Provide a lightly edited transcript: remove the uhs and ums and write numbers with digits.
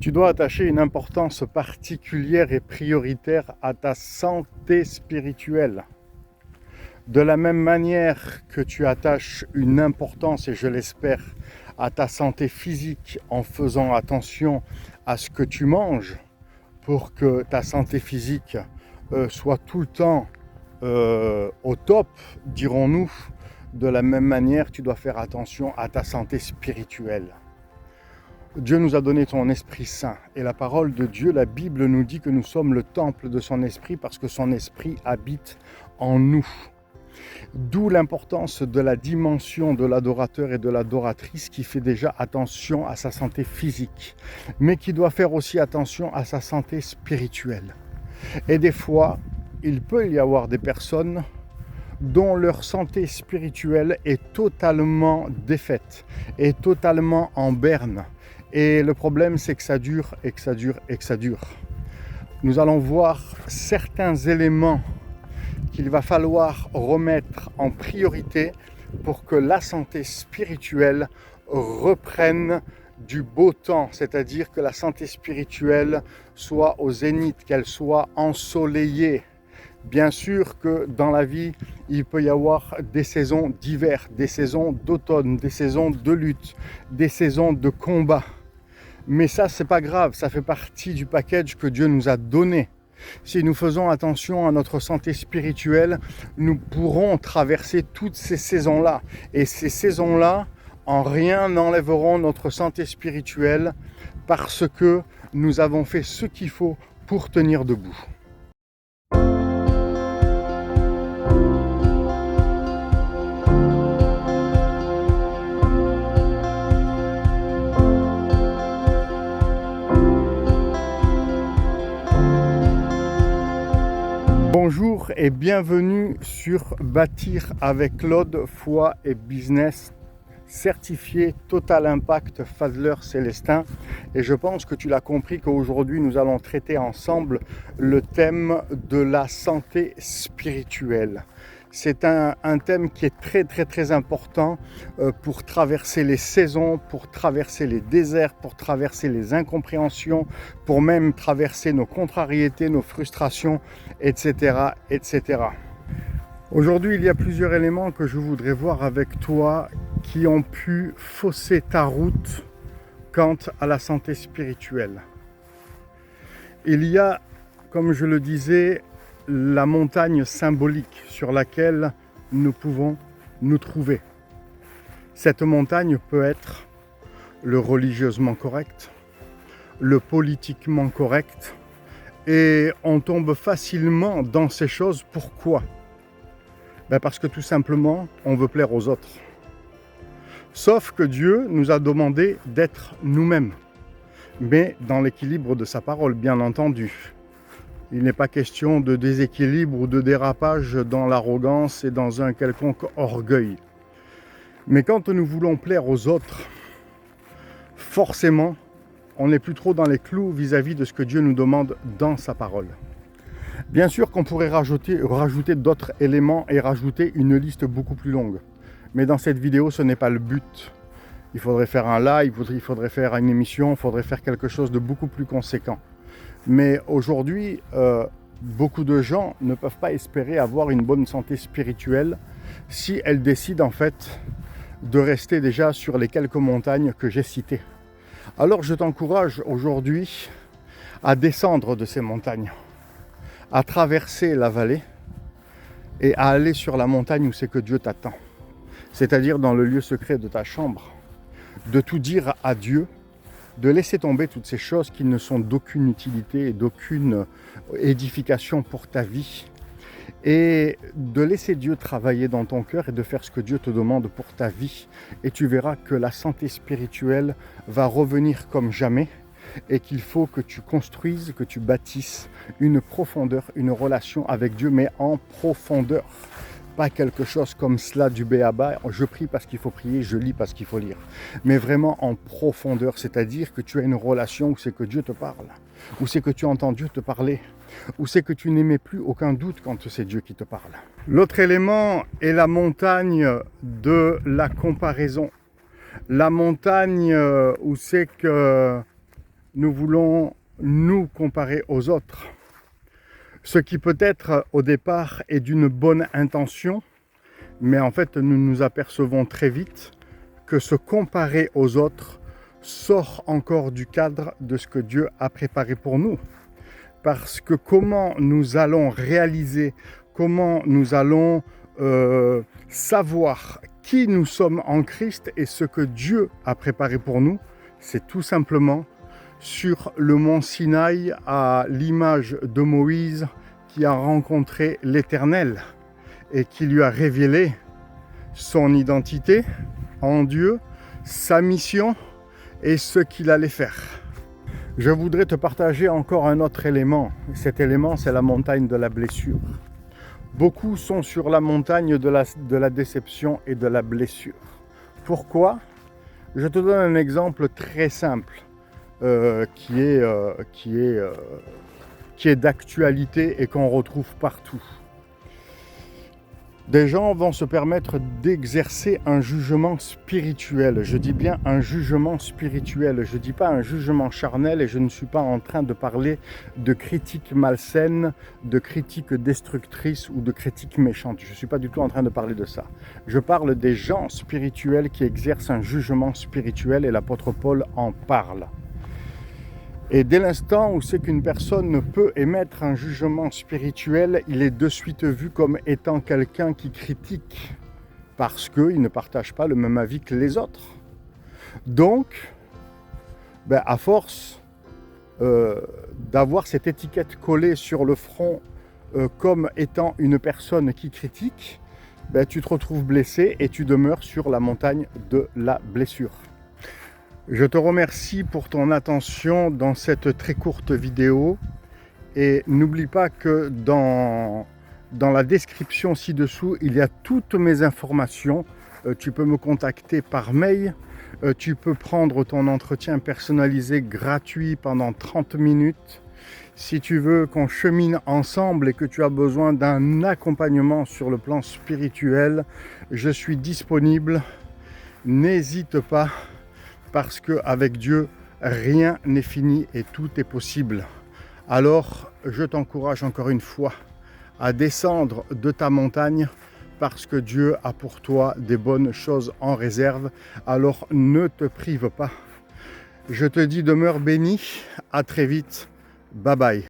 Tu dois attacher une importance particulière et prioritaire à ta santé spirituelle. De la même manière que tu attaches une importance, et je l'espère, à ta santé physique en faisant attention à ce que tu manges pour que ta santé physique soit tout le temps au top, dirons-nous, de la même manière, tu dois faire attention à ta santé spirituelle. Dieu nous a donné son Esprit Saint et la parole de Dieu, la Bible nous dit que nous sommes le temple de son Esprit parce que son Esprit habite en nous. D'où l'importance de la dimension de l'adorateur et de l'adoratrice qui fait déjà attention à sa santé physique, mais qui doit faire aussi attention à sa santé spirituelle. Et des fois, il peut y avoir des personnes dont leur santé spirituelle est totalement défaite, est totalement en berne. Et le problème, c'est que ça dure et que ça dure et que ça dure. Nous allons voir certains éléments qu'il va falloir remettre en priorité pour que la santé spirituelle reprenne du beau temps, c'est-à-dire que la santé spirituelle soit au zénith, qu'elle soit ensoleillée. Bien sûr que dans la vie, il peut y avoir des saisons d'hiver, des saisons d'automne, des saisons de lutte, des saisons de combat. Mais ça, c'est pas grave, ça fait partie du package que Dieu nous a donné. Si nous faisons attention à notre santé spirituelle, nous pourrons traverser toutes ces saisons-là. Et ces saisons-là, en rien n'enlèveront notre santé spirituelle parce que nous avons fait ce qu'il faut pour tenir debout. Bonjour et bienvenue sur Bâtir avec Claude, foi et business, certifié Total Impact Fadler Célestin. Et je pense que tu l'as compris qu'aujourd'hui nous allons traiter ensemble le thème de la santé spirituelle. C'est un thème qui est très important pour traverser les saisons, pour traverser les déserts, pour traverser les incompréhensions, pour même traverser nos contrariétés, nos frustrations, etc. etc. Aujourd'hui, il y a plusieurs éléments que je voudrais voir avec toi qui ont pu fausser ta route quant à la santé spirituelle. Il y a, comme je le disais, la montagne symbolique sur laquelle nous pouvons nous trouver. Cette montagne peut être le religieusement correct, le politiquement correct, et on tombe facilement dans ces choses. Pourquoi ? Parce que tout simplement, on veut plaire aux autres. Sauf que Dieu nous a demandé d'être nous-mêmes, mais dans l'équilibre de sa parole, bien entendu. Il n'est pas question de déséquilibre ou de dérapage dans l'arrogance et dans un quelconque orgueil. Mais quand nous voulons plaire aux autres, forcément, on n'est plus trop dans les clous vis-à-vis de ce que Dieu nous demande dans sa parole. Bien sûr qu'on pourrait rajouter d'autres éléments et rajouter une liste beaucoup plus longue. Mais dans cette vidéo, ce n'est pas le but. Il faudrait faire un live, il faudrait faire une émission, il faudrait faire quelque chose de beaucoup plus conséquent. Mais aujourd'hui, beaucoup de gens ne peuvent pas espérer avoir une bonne santé spirituelle si elles décident en fait de rester déjà sur les quelques montagnes que j'ai citées. Alors je t'encourage aujourd'hui à descendre de ces montagnes, à traverser la vallée et à aller sur la montagne où c'est que Dieu t'attend. C'est-à-dire dans le lieu secret de ta chambre, de tout dire à Dieu, de laisser tomber toutes ces choses qui ne sont d'aucune utilité et d'aucune édification pour ta vie, et de laisser Dieu travailler dans ton cœur et de faire ce que Dieu te demande pour ta vie. Et tu verras que la santé spirituelle va revenir comme jamais et qu'il faut que tu construises, que tu bâtisses une profondeur, une relation avec Dieu, mais en profondeur. Pas quelque chose comme cela du b.a.-ba, je prie parce qu'il faut prier, je lis parce qu'il faut lire. Mais vraiment en profondeur, c'est-à-dire que tu as une relation où c'est que Dieu te parle, où c'est que tu entends Dieu te parler, où c'est que tu n'émets plus aucun doute quand c'est Dieu qui te parle. L'autre élément est la montagne de la comparaison. La montagne où c'est que nous voulons nous comparer aux autres. Ce qui peut-être au départ est d'une bonne intention, mais en fait nous nous apercevons très vite que se comparer aux autres sort encore du cadre de ce que Dieu a préparé pour nous. Parce que comment nous allons réaliser, comment nous allons savoir qui nous sommes en Christ et ce que Dieu a préparé pour nous, c'est tout simplement sur le mont Sinaï à l'image de Moïse qui a rencontré l'Éternel et qui lui a révélé son identité en Dieu, sa mission et ce qu'il allait faire. Je voudrais te partager encore un autre élément. Cet élément, c'est la montagne de la blessure. Beaucoup sont sur la montagne de la déception et de la blessure. Pourquoi? Je te donne un exemple très simple qui est d'actualité et qu'on retrouve partout. Des gens vont se permettre d'exercer un jugement spirituel. Je dis bien un jugement spirituel. Je ne dis pas un jugement charnel et je ne suis pas en train de parler de critiques malsaines, de critiques destructrices ou de critiques méchantes. Je ne suis pas du tout en train de parler de ça. Je parle des gens spirituels qui exercent un jugement spirituel et l'apôtre Paul en parle. Et dès l'instant où c'est qu'une personne peut émettre un jugement spirituel, il est de suite vu comme étant quelqu'un qui critique parce qu'il ne partage pas le même avis que les autres. Donc, à force d'avoir cette étiquette collée sur le front comme étant une personne qui critique, tu te retrouves blessé et tu demeures sur la montagne de la blessure. Je te remercie pour ton attention dans cette très courte vidéo et n'oublie pas que dans la description ci-dessous, il y a toutes mes informations. Tu peux me contacter par mail, tu peux prendre ton entretien personnalisé gratuit pendant 30 minutes. Si tu veux qu'on chemine ensemble et que tu as besoin d'un accompagnement sur le plan spirituel, je suis disponible. N'hésite pas. Parce qu'avec Dieu, rien n'est fini et tout est possible. Alors, je t'encourage encore une fois à descendre de ta montagne parce que Dieu a pour toi des bonnes choses en réserve. Alors, ne te prive pas. Je te dis, demeure béni. À très vite. Bye bye.